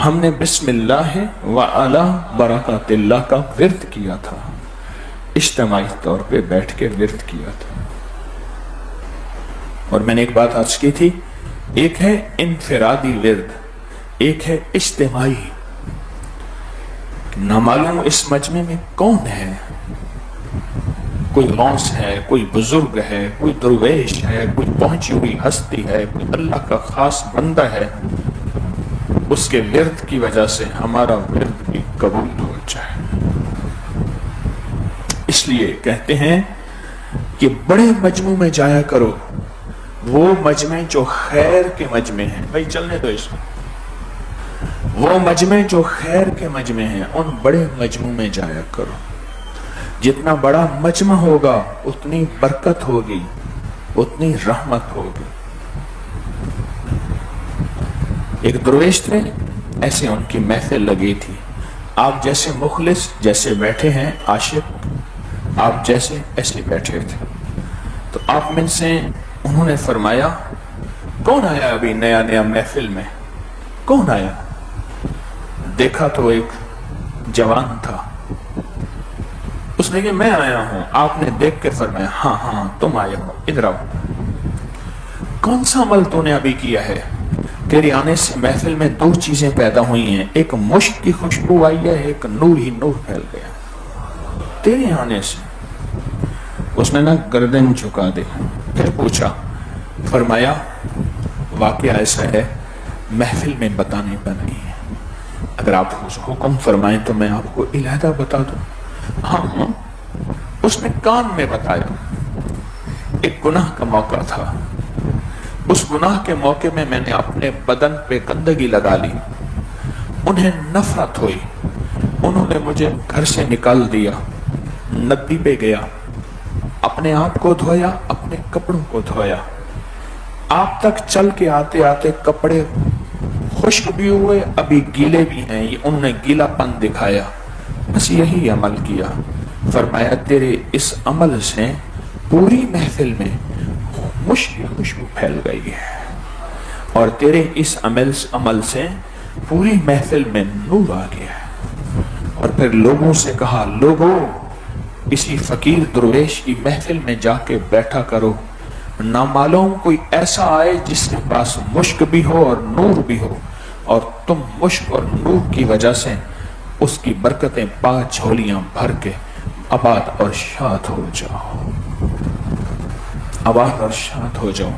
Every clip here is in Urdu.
ہم نے بسم اللہ وعلی برکات اللہ کا ورد کیا تھا، اجتماعی طور پہ بیٹھ کے ورد کیا تھا۔ اور میں نے ایک بات عرض کی تھی، ایک ہے انفرادی ورد، ایک ہے اجتماعی۔ نامعلوم اس مجمع میں کون ہے، کوئی غوث ہے، کوئی بزرگ ہے، کوئی درویش ہے، کوئی پہنچی ہوئی ہستی ہے، کوئی اللہ کا خاص بندہ ہے، اس کے ورد کی وجہ سے ہمارا ورد بھی قبول ہو جائے۔ اس لیے کہتے ہیں کہ بڑے مجمع میں جایا کرو، وہ مجمع جو خیر کے مجمع ہیں، بھائی چلنے دو اس کو، وہ مجمع جو خیر کے مجمع ہیں، ان بڑے مجمع میں جایا کرو۔ جتنا بڑا مجمع ہوگا اتنی برکت ہوگی، اتنی رحمت ہوگی۔ ایک درویش تھے، ایسے ان کی محفل لگی تھی، آپ جیسے مخلص جیسے بیٹھے ہیں، عاشق آپ جیسے ایسے بیٹھے تھے۔ تو آپ میں سے انہوں نے فرمایا، کون آیا ابھی نیا نیا محفل میں، کون آیا؟ دیکھا تو ایک جوان تھا، اس نے کہ میں آیا ہوں۔ آپ نے دیکھ کے فرمایا، ہاں ہاں تم آئے ہو، ادھر آؤ۔ کون سا عمل تو نے ابھی کیا ہے؟ تیرے آنے سے محفل میں دو چیزیں پیدا ہوئی ہیں، ایک مشک کی خوشبو آئی ہے، ایک نور ہی نور پھیل گیا تیرے آنے سے۔ اس نے نہ گردن جھکا دی، پھر پوچھا، فرمایا واقعہ ایسا ہے، محفل میں بتانے کا نہیں ہے، اگر آپ حکم فرمائیں تو میں آپ کو علیحدہ بتا دوں۔ ہاں، اس نے کان میں بتایا۔ ایک گناہ کا موقع تھا، اس گناہ کے موقع میں میں نے اپنے بدن پہ گندگی لگا لی، انہیں نفرت ہوئی، انہوں نے مجھے گھر سے نکال دیا، ندی پہ گیا، اپنے آپ کو دھویا، اپنے کپڑوں کو دھویا، آپ تک چل کے آتے آتے کپڑے خشک بھی ہوئے، ابھی گیلے بھی ہیں، یہ انہوں نے گیلا پن دکھایا، بس یہی عمل کیا۔ فرمایا تیرے اس عمل سے پوری محفل میں مشک کی خوشبو پھیل گئی ہے، اور تیرے اس عمل سے پوری محفل میں نور آ گیا ہے۔ اور پھر لوگوں سے کہا، لوگوں اسی فقیر درویش کی محفل میں جا کے بیٹھا کرو، نامعلوم کوئی ایسا آئے جس کے پاس مشک بھی ہو اور نور بھی ہو، اور تم مشک اور نور کی وجہ سے اس کی برکتیں پا جھولیاں بھر کے آباد اور شاد ہو جاؤ، آباد اور شاد ہو جاؤ۔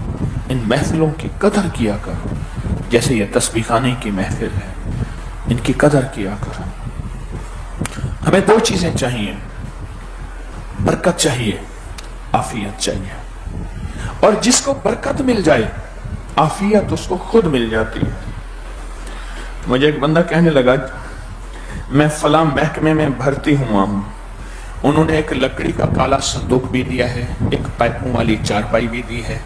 ان محفلوں کی قدر کیا کرو، جیسے یہ تسبیح خانے کی محفل ہے، ان کی قدر کیا کرو۔ ہمیں دو چیزیں چاہیے، برکت چاہیے، عافیت چاہیے، اور جس کو برکت مل جائے عافیت اس کو خود مل جاتی ہے۔ مجھے ایک بندہ کہنے لگا، میں فلاں محکمے میں بھرتی ہوا ہوں، انہوں نے ایک لکڑی کا کالا صندوق بھی دیا ہے، ایک پائپوں والی چارپائی بھی دی ہے،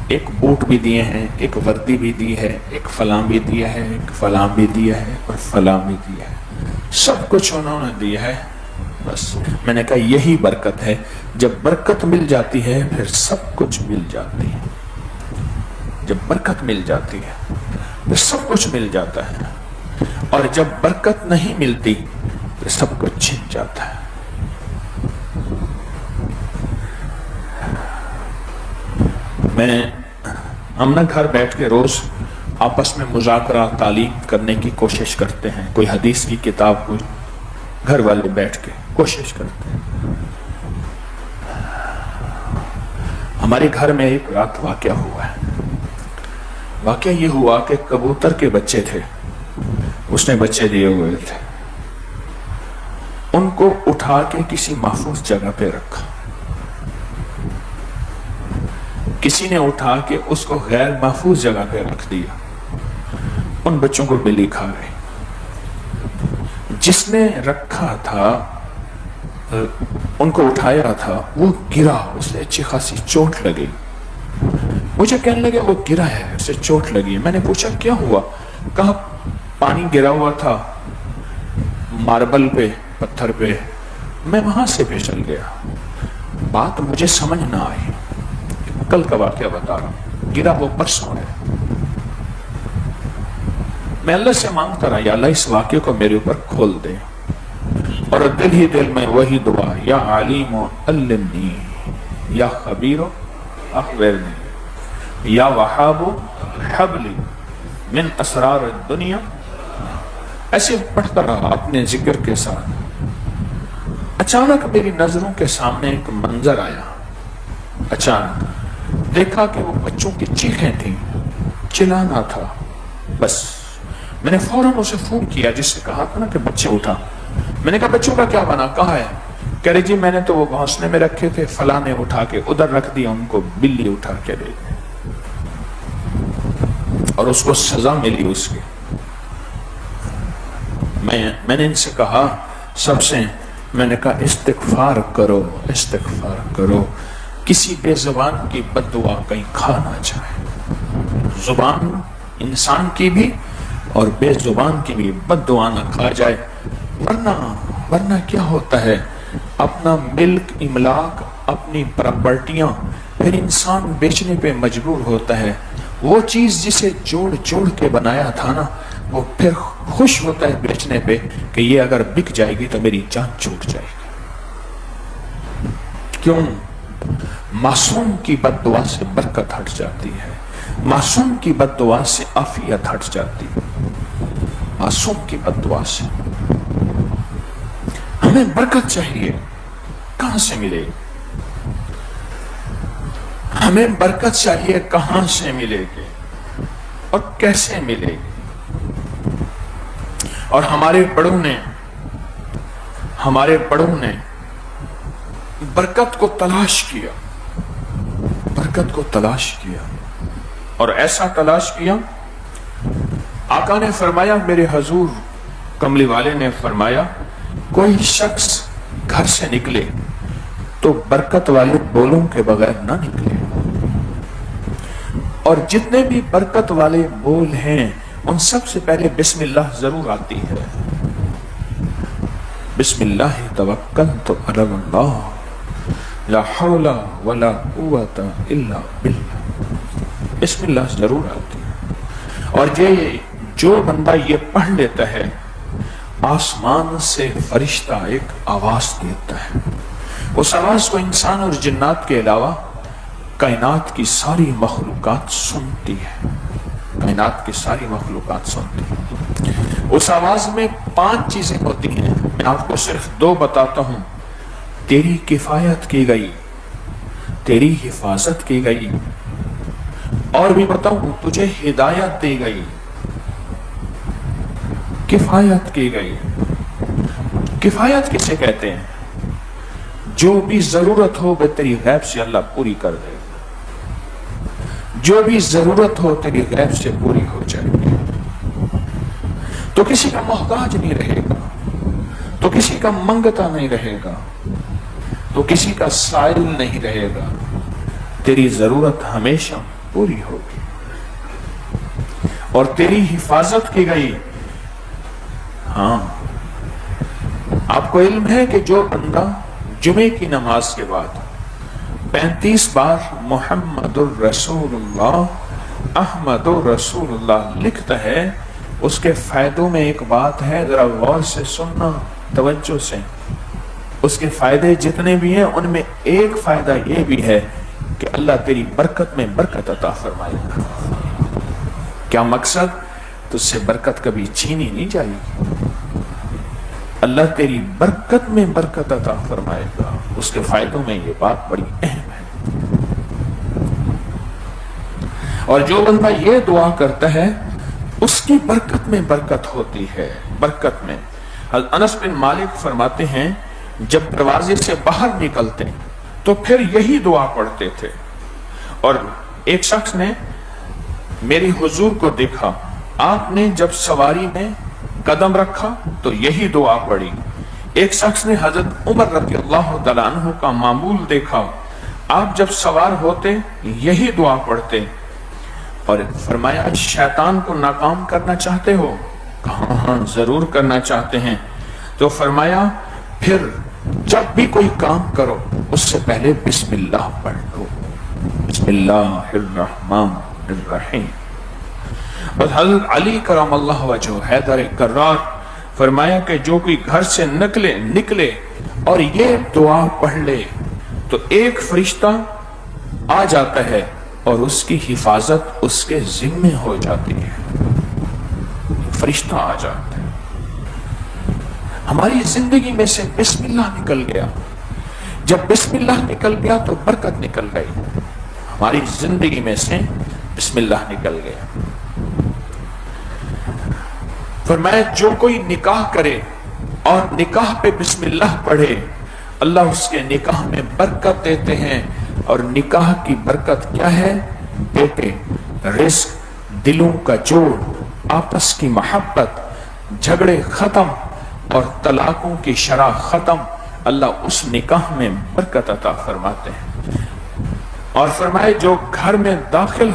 ایک بوٹ بھی دیے ہیں، ایک وردی بھی دی ہے، ایک فلاں بھی دیا ہے، ایک فلاں بھی دیا ہے، اور فلاں بھی دیا ہے، سب کچھ انہوں نے دیا ہے۔ بس میں نے کہا یہی برکت ہے، جب برکت مل جاتی ہے پھر سب کچھ مل جاتی ہے، جب برکت مل جاتی ہے پھر سب کچھ مل جاتا ہے، اور جب برکت نہیں ملتی پھر سب کچھ چھن جاتا ہے۔ ہم نہ گھر بیٹھ کے روز آپس میں مذاکرہ تعلیم کرنے کی کوشش کرتے ہیں، کوئی حدیث کی کتاب کوئی گھر والے بیٹھ کے کوشش کرتے ہیں۔ ہمارے گھر میں ایک رات واقعہ ہوا ہے، واقعہ یہ ہوا کہ کبوتر کے بچے تھے، اس نے بچے دیے ہوئے تھے، ان کو اٹھا کے کسی محفوظ جگہ پہ رکھا، کسی نے اٹھا کے اس کو غیر محفوظ جگہ پہ رکھ دیا، ان بچوں کو بلی کھا گئی۔ جس نے رکھا تھا، ان کو اٹھایا تھا، وہ گرا، اسے اچھی خاصی چوٹ لگی، مجھے کہنے لگے وہ گرا ہے، اسے چوٹ لگی۔ میں نے پوچھا کیا ہوا؟ کہا پانی گرا ہوا تھا ماربل پہ، پتھر پہ، میں وہاں سے پھسل گیا۔ بات مجھے سمجھ نہ آئی، کل کا واقعہ بتا رہا ہوں، گرا وہ پرسوں ہے۔ میں اللہ سے مانگتا رہا یا اللہ اس واقعے کو میرے اوپر کھول دے، اور دل ہی دل میں وہی دعا، یا علیم علمنی، یا خبیر اخبرنی، یا وہاب حبلی من اسرار الدنیا. ایسے پڑھتا رہا اپنے ذکر کے ساتھ. اچانک میری نظروں کے سامنے ایک منظر آیا. اچانک دیکھا کہ وہ بچوں کی چیخیں تھیں، چلانا تھا. بس میں نے فوراً اسے فون کیا جس سے کہا تھا نا کہ بچے اٹھا. میں نے کہا بچوں کا کیا بنا، کہاں ہے؟ کہہ رہے جی میں نے تو وہ گھونسلے میں رکھے تھے، فلاں نے اٹھا کے ادھر رکھ دیا، ان کو بلی اٹھا کے دے دی اور اس کو سزا ملی اس کی. میں نے ان سے کہا سب سے، میں نے کہا استغفار کرو، استغفار کرو، کسی بے زبان کی بد دعا کہیں کھا نہ جائے. زبان انسان کی بھی اور بے زبان کی بھی بد دعا نہ کھا جائے. ورنہ کیا ہوتا ہے، اپنا ملک املاک، اپنی پراپرٹیاں پھر انسان بیچنے پہ مجبور ہوتا ہے. وہ چیز جسے جوڑ کے بنایا تھا نا، وہ پھر خوش ہوتا ہے بیچنے پہ کہ یہ اگر بک جائے گی تو میری جان چھوٹ جائے گی. کیوں؟ معصوم کی بد دعا سے برکت ہٹ جاتی ہے، معصوم کی بد دعا سے عافیت ہٹ جاتی ہے. معصوم کی بد دعا سے ہمیں برکت چاہیے، کہاں سے ملے؟ ہمیں برکت چاہیے، کہاں سے ملے گی اور کیسے ملے گی؟ اور ہمارے بڑوں نے برکت کو تلاش کیا، برکت کو تلاش کیا، اور ایسا تلاش کیا. آقا نے فرمایا، میرے حضور کملی والے نے فرمایا، کوئی شخص گھر سے نکلے تو برکت والے بولوں کے بغیر نہ نکلے. اور جتنے بھی برکت والے بول ہیں ان سب سے پہلے بسم اللہ ضرور آتی ہے. بسم اللہ توکلت علی اللہ لا حول ولا قوت الا باللہ. بسم اللہ ضرور آتی ہے. اور جو بندہ یہ پڑھ لیتا ہے، آسمان سے فرشتہ ایک آواز دیتا ہے. اس آواز کو انسان اور جنات کے علاوہ کائنات کی ساری مخلوقات سنتی ہے. کائنات کی ساری مخلوقات سنتی ہے. اس آواز میں 5 چیزیں ہوتی ہیں، میں آپ کو صرف 2 بتاتا ہوں. تیری کفایت کی گئی، تیری حفاظت کی گئی، اور بھی بتاؤں تجھے ہدایت دی گئی. کفایت کی گئی. کفایت کسے کہتے ہیں؟ جو بھی ضرورت ہو وہ تیری غیب سے اللہ پوری کر دے. جو بھی ضرورت ہو تیری غیب سے پوری ہو جائے گی. تو کسی کا محتاج نہیں رہے گا، تو کسی کا منگتا نہیں رہے گا، تو کسی کا سائل نہیں رہے گا. تیری ضرورت ہمیشہ پوری ہوگی. اور تیری حفاظت کی گئی. ہاں، آپ کو علم ہے کہ جو بندہ جمعے کی نماز کے بعد 35 بار محمد الرسول اللہ، احمد الرسول اللہ لکھتا ہے، اس کے فائدوں میں ایک بات ہے، ذرا غور سے سننا، توجہ سے. اس کے فائدے جتنے بھی ہیں ان میں ایک فائدہ یہ بھی ہے کہ اللہ تیری برکت میں برکت عطا فرمائے گا. کیا مقصد؟ تجھ سے برکت کبھی چھینی نہیں جائے گی. اللہ تیری برکت میں برکت عطا فرمائے گا. اس کے فائدوں میں یہ بات بڑی اہم ہے. اور جو بندہ یہ دعا کرتا ہے اس کی برکت میں برکت ہوتی ہے. برکت میں. انس بن مالک فرماتے ہیں جب دروازے سے باہر نکلتے تو پھر یہی دعا پڑھتے تھے. اور ایک شخص نے میری حضور کو دیکھا، آپ نے جب سواری میں قدم رکھا تو یہی دعا پڑھی. ایک شخص نے حضرت عمر رضی اللہ تعالیٰ عنہ کا معمول دیکھا، آپ جب سوار ہوتے یہی دعا پڑھتے. اور فرمایا شیطان کو ناکام کرنا چاہتے ہو؟ کہاں ہاں ضرور کرنا چاہتے ہیں. تو فرمایا پھر جب بھی کوئی کام کرو اس سے پہلے بسم اللہ پڑھ لو. بسم اللہ الرحمن الرحیم. اور حضرت علی کرم اللہ وجہ حیدر کرار فرمایا کہ جو کوئی گھر سے نکلے اور یہ دعا پڑھ لے تو ایک فرشتہ آ جاتا ہے اور اس کی حفاظت اس کے ذمے ہو جاتی ہے. فرشتہ آ جاتا ہے. ہماری زندگی میں سے بسم اللہ نکل گیا. جب بسم اللہ نکل گیا تو برکت نکل گئی. ہماری زندگی میں سے بسم اللہ نکل گیا. فرمایا جو کوئی نکاح کرے اور نکاح پہ بسم اللہ پڑھے اللہ اس کے نکاح میں برکت دیتے ہیں. اور نکاح کی برکت کیا ہے؟ بیٹے، رزق، دلوں کا جوڑ، آپس کی محبت، جھگڑے ختم اور طلاقوں کی شرح ختم. اللہ اس نکاح میں برکت عطا فرماتے ہیں. اور فرمائے جو گھر میں داخل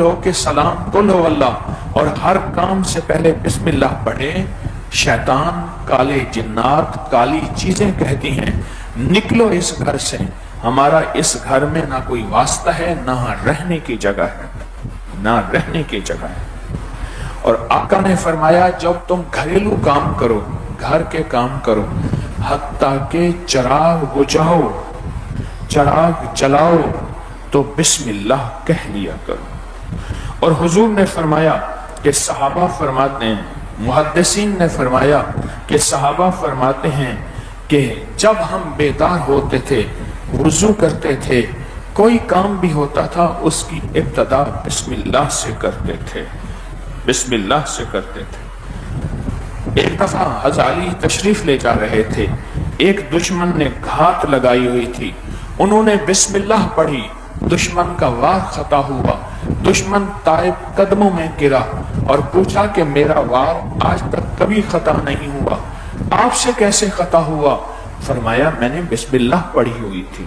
ہو کہ سلام قل ہو اللہ اور ہر کام سے پہلے بسم اللہ پڑھے، شیطان، کالے جنات، کالی چیزیں کہتی ہیں نکلو اس گھر سے. ہمارا اس گھر میں نہ کوئی واسطہ ہے، نہ رہنے کی جگہ ہے. اور آقا نے فرمایا جب تم گھریلو کام کرو، گھر کے کام کرو، حتیٰ کہ چراغ بجھاؤ، چراغ جلاؤ تو بسم اللہ کہہ لیا کرو. اور حضور نے فرمایا کہ صحابہ فرماتے ہیں، محدثین نے فرمایا کہ صحابہ فرماتے ہیں کہ جب ہم بیدار ہوتے تھے، وضو کرتے تھے، کوئی کام بھی ہوتا تھا اس کی ابتدا بسم اللہ سے کرتے تھے. بسم اللہ سے کرتے تھے. ایک دفعہ حضرت علی تشریف لے جا رہے تھے، ایک دشمن نے گھات لگائی ہوئی تھی، انہوں نے بسم اللہ پڑھی، دشمن کا وار خطا ہوا، دشمن تائب قدموں میں گرا اور پوچھا کہ میرا وار آج تک کبھی خطا نہیں ہوا، آپ سے کیسے خطا ہوا؟ فرمایا میں نے بسم اللہ پڑھی ہوئی تھی،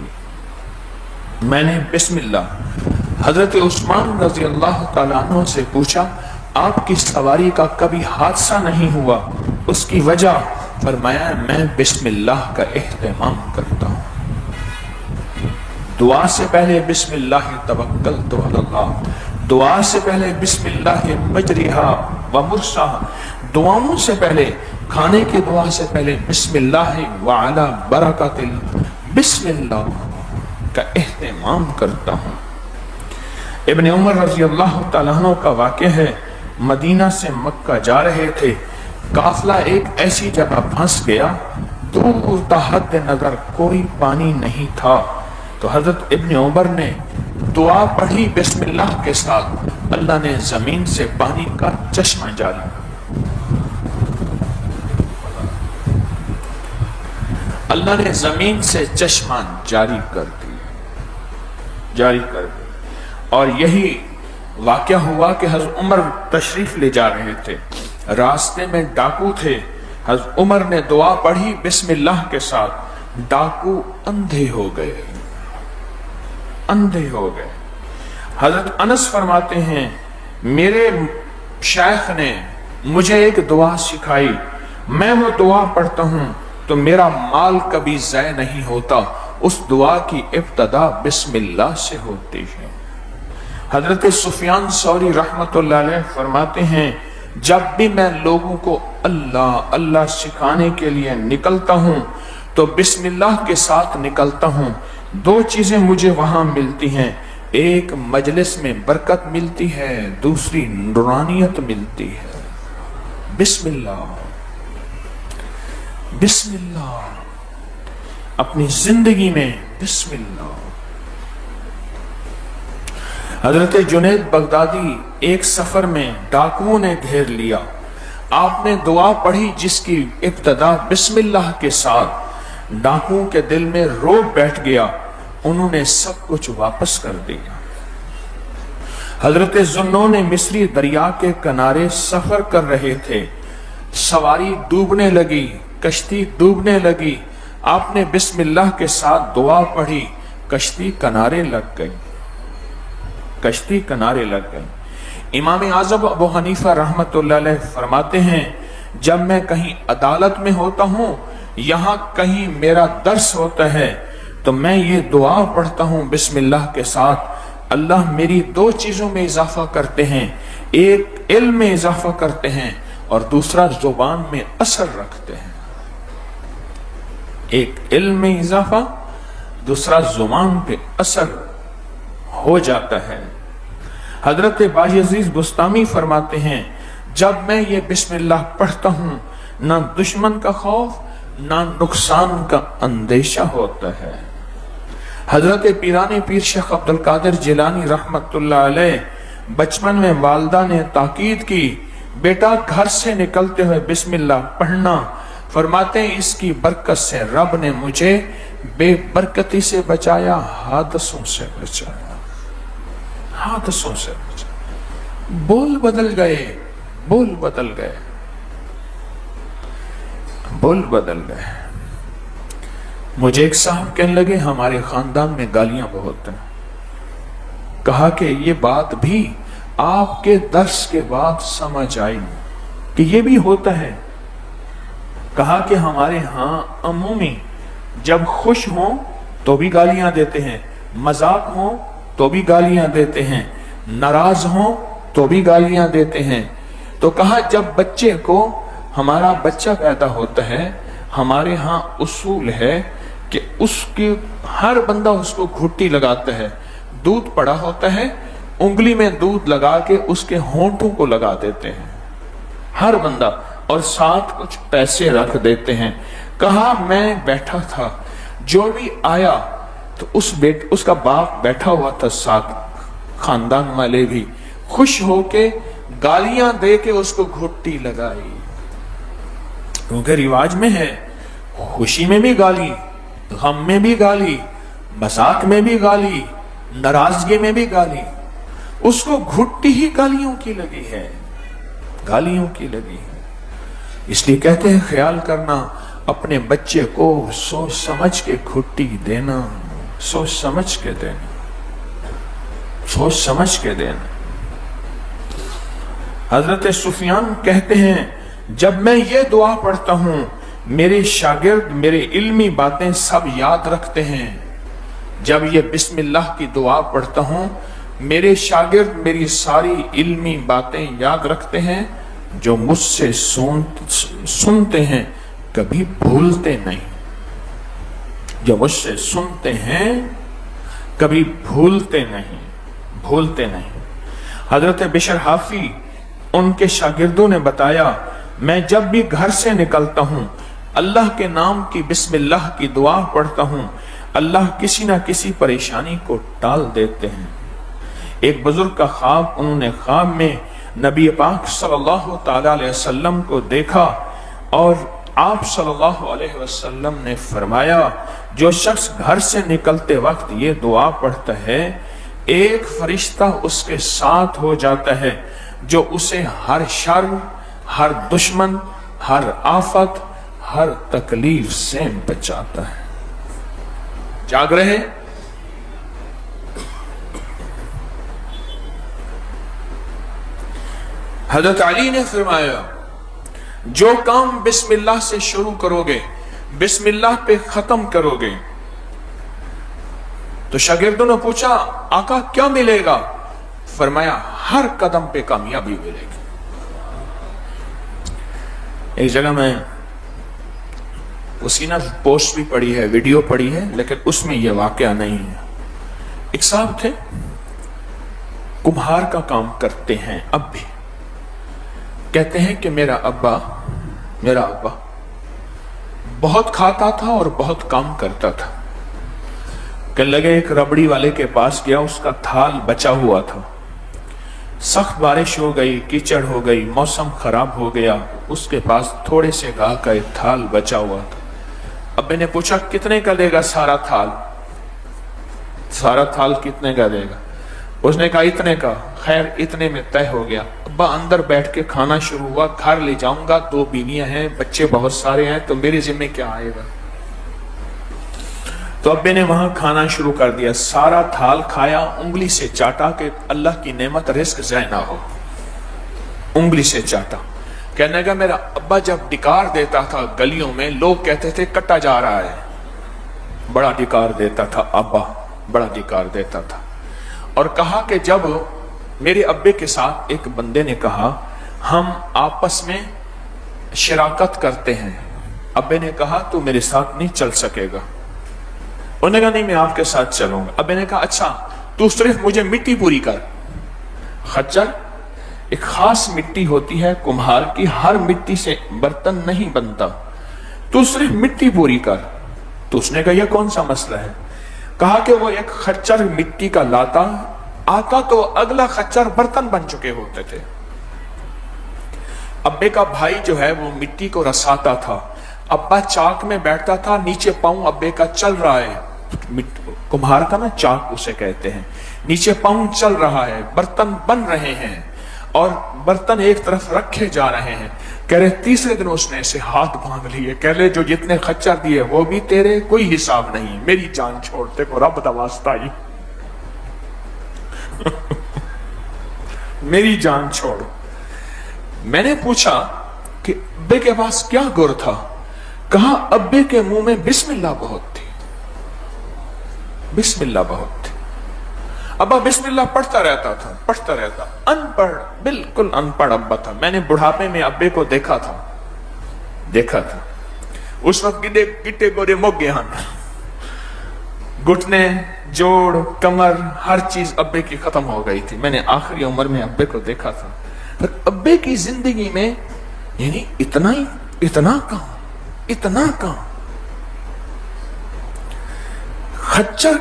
میں نے بسم اللہ. حضرت عثمان رضی اللہ تعالیٰ عنہ سے پوچھا آپ کی سواری کا کبھی حادثہ نہیں ہوا، اس کی وجہ؟ فرمایا میں بسم اللہ کا اہتمام کرتا ہوں. دعا سے پہلے بسم اللہ توکلت علی اللہ، دعا سے پہلے بسم اللہ مجریہا و مرساہا، دعاؤں سے پہلے، کھانے کی دعا سے پہلے بسم اللہ وعلی برکات بسم اللہ کا اہتمام کرتا ہوں. ابن عمر رضی اللہ تعالیٰ عنہ کا واقعہ ہے، مدینہ سے مکہ جا رہے تھے، قافلہ ایک ایسی جگہ پھنس گیا، دور تحت نظر کوئی پانی نہیں تھا. تو حضرت ابن عمر نے دعا پڑھی بسم اللہ کے ساتھ، اللہ نے زمین سے پانی کا چشمہ جاری، اللہ نے زمین سے چشمہ جاری کر دیا. اور یہی واقعہ ہوا کہ حضرت عمر تشریف لے جا رہے تھے، راستے میں ڈاکو تھے، حضرت عمر نے دعا پڑھی بسم اللہ کے ساتھ، ڈاکو اندھے ہو گئے. حضرت انس فرماتے ہیں میرے شیخ نے مجھے ایک دعا سکھائی، میں وہ دعا پڑھتا ہوں تو میرا مال کبھی ضائع نہیں ہوتا. اس دعا کی ابتدا بسم اللہ سے ہوتی ہے. حضرت سفیان ثوری رحمت اللہ علیہ فرماتے ہیں جب بھی میں لوگوں کو اللہ اللہ سکھانے کے لیے نکلتا ہوں تو بسم اللہ کے ساتھ نکلتا ہوں. دو چیزیں مجھے وہاں ملتی ہیں، ایک مجلس میں برکت ملتی ہے، دوسری نورانیت ملتی ہے. بسم اللہ، بسم اللہ، اپنی زندگی میں بسم اللہ. حضرت جنید بغدادی ایک سفر میں ڈاکوؤں نے گھیر لیا، آپ نے دعا پڑھی جس کی ابتدا بسم اللہ کے ساتھ، ڈاکوؤں کے دل میں روب بیٹھ گیا، انہوں نے سب کچھ واپس کر دیا. حضرت ذوالنون مصری دریا کے کنارے سفر کر رہے تھے، سواری ڈوبنے لگی، کشتی ڈوبنے لگی، آپ نے بسم اللہ کے ساتھ دعا پڑھی، کشتی کنارے لگ گئی. امام اعظم ابو حنیفہ رحمت اللہ علیہ فرماتے ہیں جب میں کہیں عدالت میں ہوتا ہوں، یہاں کہیں میرا درس ہوتا ہے تو میں یہ دعا پڑھتا ہوں بسم اللہ کے ساتھ، اللہ میری دو چیزوں میں اضافہ کرتے ہیں، ایک علم میں اضافہ کرتے ہیں اور دوسرا زبان میں اثر رکھتے ہیں۔ ایک علم میں اضافہ، دوسرا زبان پہ اثر ہو جاتا ہے۔ حضرت بایزید بستامی فرماتے ہیں جب میں یہ بسم اللہ پڑھتا ہوں نہ دشمن کا خوف نہ نقصان کا اندیشہ ہوتا ہے۔ حضرت پیران پیر شیخ عبد القادر جیلانی رحمت اللہ علیہ بچپن میں والدہ نے تاکید کی بیٹا گھر سے نکلتے ہوئے بسم اللہ پڑھنا، فرماتے ہیں اس کی برکت سے رب نے مجھے بے برکتی سے بچایا، حادثوں سے بچایا، حادثوں سے بچایا۔ بول بدل گئے، بول بدل گئے، بول بدل گئے۔ مجھے ایک صاحب کہنے لگے ہمارے خاندان میں گالیاں بہت ہیں، کہا کہ یہ بات بھی آپ کے درس کے بعد سمجھ آئی کہ یہ بھی ہوتا ہے۔ کہا کہ ہمارے ہاں عمومی جب خوش ہوں تو بھی گالیاں دیتے ہیں، مذاق ہوں تو بھی گالیاں دیتے ہیں، ناراض ہوں تو بھی گالیاں دیتے ہیں۔ تو کہا جب بچے کو ہمارا بچہ پیدا ہوتا ہے ہمارے ہاں اصول ہے کہ اس کی ہر بندہ اس کو گھٹی لگاتا ہے، دودھ پڑا ہوتا ہے انگلی میں دودھ لگا کے اس کے ہونٹوں کو لگا دیتے ہیں ہر بندہ، اور ساتھ کچھ پیسے رکھ دیتے ہیں۔ کہا میں بیٹھا تھا، جو بھی آیا تو اس کا باپ بیٹھا ہوا تھا ساتھ، خاندان والے بھی خوش ہو کے گالیاں دے کے اس کو گھٹی لگائی، کیونکہ رواج میں ہے خوشی میں بھی گالی، غم میں بھی گالی، مذاق میں بھی گالی، ناراضگی میں بھی گالی۔ اس کو گھٹی ہی گالیوں کی لگی ہے، گالیوں کی لگی ہے۔ اس لیے کہتے ہیں خیال کرنا اپنے بچے کو سوچ سمجھ کے گھٹی دینا، سوچ سمجھ کے دینا، سوچ سمجھ کے دینا۔ حضرت سفیان کہتے ہیں جب میں یہ دعا پڑھتا ہوں میرے شاگرد میرے علمی باتیں سب یاد رکھتے ہیں۔ جب یہ بسم اللہ کی دعا پڑھتا ہوں میرے شاگرد میری ساری علمی باتیں یاد رکھتے ہیں، جو مجھ سے سنتے ہیں کبھی بھولتے نہیں، جو مجھ سے سنتے ہیں کبھی بھولتے نہیں، بھولتے نہیں۔ حضرت بشر حافی ان کے شاگردوں نے بتایا میں جب بھی گھر سے نکلتا ہوں اللہ کے نام کی بسم اللہ کی دعا پڑھتا ہوں، اللہ کسی نہ کسی پریشانی کو ٹال دیتے ہیں۔ ایک بزرگ کا خواب، انہوں نے خواب میں نبی پاک صلی اللہ تعالی علیہ وسلم کو دیکھا اور آپ صلی اللہ علیہ وسلم نے فرمایا جو شخص گھر سے نکلتے وقت یہ دعا پڑھتا ہے ایک فرشتہ اس کے ساتھ ہو جاتا ہے جو اسے ہر شر، ہر دشمن، ہر آفت، ہر تکلیف سے بچاتا ہے۔ جاگ رہے؟ حضرت علی نے فرمایا جو کام بسم اللہ سے شروع کرو گے بسم اللہ پہ ختم کرو گے۔ تو شاگردوں نے پوچھا آقا کیا ملے گا؟ فرمایا ہر قدم پہ کامیابی ملے گی۔ ایک جگہ میں اسی نہ پوسٹ بھی پڑھی ہے، ویڈیو پڑھی ہے، لیکن اس میں یہ واقعہ نہیں ہے۔ ایک صاحب تھے کمہار کا کام کرتے ہیں اب بھی، کہتے ہیں کہ میرا ابا بہت کھاتا تھا اور بہت کام کرتا تھا۔ کہ لگے ایک ربڑی والے کے پاس گیا، اس کا تھال بچا ہوا تھا، سخت بارش ہو گئی، کیچڑ ہو گئی، موسم خراب ہو گیا، اس کے پاس تھوڑے سے گاہ کا ایک تھال بچا ہوا تھا۔ ابے نے پوچھا کتنے کا دے گا سارا تھال؟ سارا تھال کتنے کا دے گا؟ اس نے کہا اتنے کا۔ خیر اتنے میں طے ہو گیا۔ ابا اندر بیٹھ کے کھانا شروع ہوا، گھر لے جاؤں گا، 2 بیویاں ہیں، بچے بہت سارے ہیں، تو میرے ذمہ کیا آئے گا؟ تو ابے نے وہاں کھانا شروع کر دیا، سارا تھال کھایا، انگلی سے چاٹا کہ اللہ کی نعمت رزق ضائع نہ ہو، انگلی سے چاٹا۔ کہنے لگا میرا ابا جب ڈکار دیتا تھا گلیوں میں لوگ کہتے تھے کٹا جا رہا ہے، بڑا ڈکار دیتا تھا ابا، بڑا ڈکار دیتا تھا۔ اور کہا کہ جب میرے ابے کے ساتھ ایک بندے نے کہا ہم آپس میں شراکت کرتے ہیں، ابے نے کہا تو میرے ساتھ نہیں چل سکے گا. انہوں نے کہا نہیں میں آپ کے ساتھ چلوں گا. ابے نے کہا اچھا تو صرف مجھے مٹی پوری کر. خچر ایک خاص مٹی ہوتی ہے کمہار کی، ہر مٹی سے برتن نہیں بنتا، تو صرف مٹی پوری کر. تو اس نے کہا یہ کون سا مسئلہ ہے؟ کہا کہ وہ ایک خچر مٹی کا لاتا آتا تو اگلا خچر برتن بن چکے ہوتے تھے. ابے کا بھائی جو ہے وہ مٹی کو رساتا تھا، ابا چاک میں بیٹھتا تھا، نیچے پاؤں ابے کا چل رہا ہے، کمہار کا نا چاک اسے کہتے ہیں، نیچے پاؤں چل رہا ہے، برتن بن رہے ہیں اور برتن ایک طرف رکھے جا رہے ہیں. کہہ رہے تیسرے دن اس نے اسے ہاتھ باندھ لیے، کہہ رہے جو جتنے خچر دیے وہ بھی تیرے، کوئی حساب نہیں، میری جان چھوڑتے کو رب دا واسطہ ہی میری جان چھوڑ. میں نے پوچھا کہ ابے کے پاس کیا گر تھا؟ کہا ابے کے منہ میں بسم اللہ بہت تھی، بسم اللہ بہت تھی. ابا بسم اللہ پڑھتا رہتا تھا، پڑھتا رہتا، ان پڑھ، بالکل ان پڑھ ابا تھا. میں نے بڑھاپے میں ابے کو دیکھا تھا اس وقت گٹے گورے موگے ہن، گھٹنے، جوڑ، کمر، ہر چیز ابے کی ختم ہو گئی تھی. میں نے آخری عمر میں ابے کو دیکھا تھا. پر ابے کی زندگی میں یعنی اتنا کام. خچر،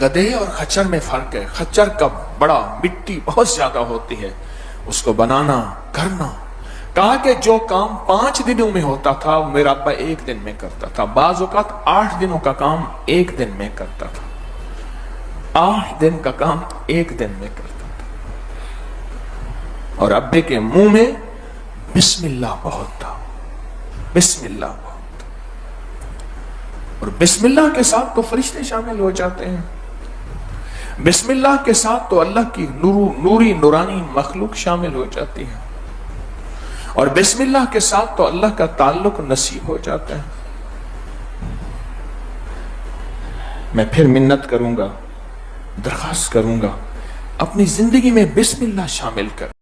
گدھے اور خچر میں فرق ہے. خچر کا بڑا، مٹی بہت زیادہ ہوتی ہے، اس کو بنانا، کرنا. کہا کہ جو کام 5 دنوں میں ہوتا تھا میرا ابا 1 دن میں کرتا تھا. بعض اوقات 8 دنوں کا کام 1 دن میں کرتا تھا. 8 دن کا کام 1 دن میں کرتا تھا. اور ابے کے منہ میں بسم اللہ بہت تھا، بسم اللہ بہت. اور بسم اللہ کے ساتھ تو فرشتے شامل ہو جاتے ہیں، بسم اللہ کے ساتھ تو اللہ کی نوری نورانی مخلوق شامل ہو جاتی ہے، اور بسم اللہ کے ساتھ تو اللہ کا تعلق نصیب ہو جاتا ہے. میں پھر منت کروں گا، درخواست کروں گا، اپنی زندگی میں بسم اللہ شامل کر.